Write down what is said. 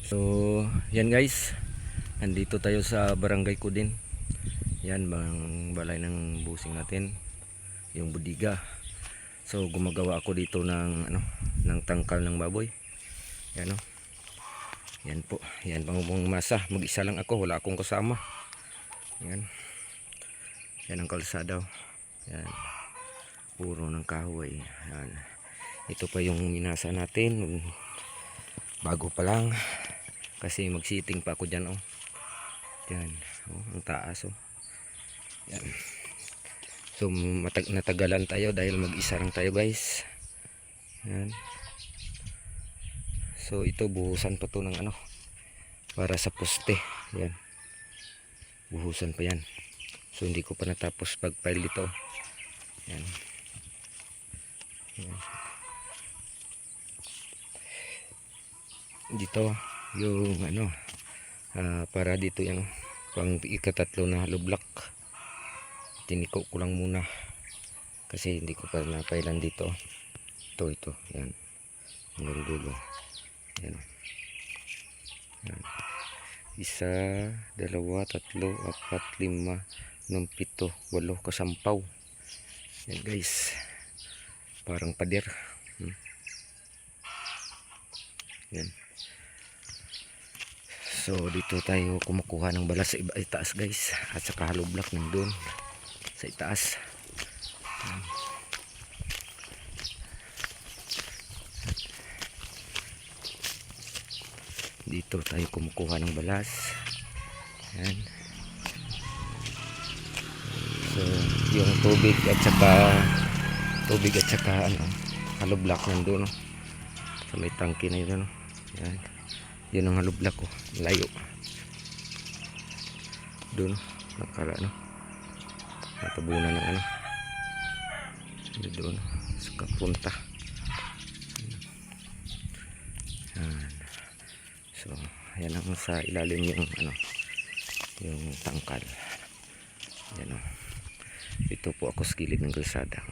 So, yan guys. Nandito tayo sa barangay ko din. Yan bang balay ng busing natin, yung budiga. So, gumagawa ako dito ng ng tangkal ng baboy. Yan oh. Yan po. Yan pang masa. Mag-isa lang ako, wala akong kasama. Yan. Yan ang kalsada. Yan. Puro ng kahoy. Yan. Ito pa yung minasa natin. Bago pa lang. Kasi mag-sitting pa ako dyan oh. Yan. Oh, ang taas oh. Yan. So natagalan tayo dahil mag-isa lang tayo guys. Yan. So ito buhusan pa to ng para sa poste. Yan. Buhusan pa yan. So hindi ko pa natapos pag-file dito. Yan. Yan. Dito yung para dito yung pang ikatatlo na hollow block. Tiniko ko lang muna kasi hindi ko pa napailan dito. Ito yan hanggang dulo. Yan. Yan. 1, 2, 3, 4, 5, 6, 7, 8 kasampaw. Yan guys, parang pader. Yan. So dito tayo kumukuha ng balas sa itaas guys, at saka hollow block nandun sa itaas. Dito tayo kumukuha ng balas. Yan. So yung tubig at saka hollow block nandun no? Sa may tangke na yun no? Yan. Yun ang hollow block ko, layo doon nakala natabunan ng doon sa kapunta. Yan. So yan ang sa ilalim yung yung tangkal. Yan o. Ito po ako sa gilid ng kalsada.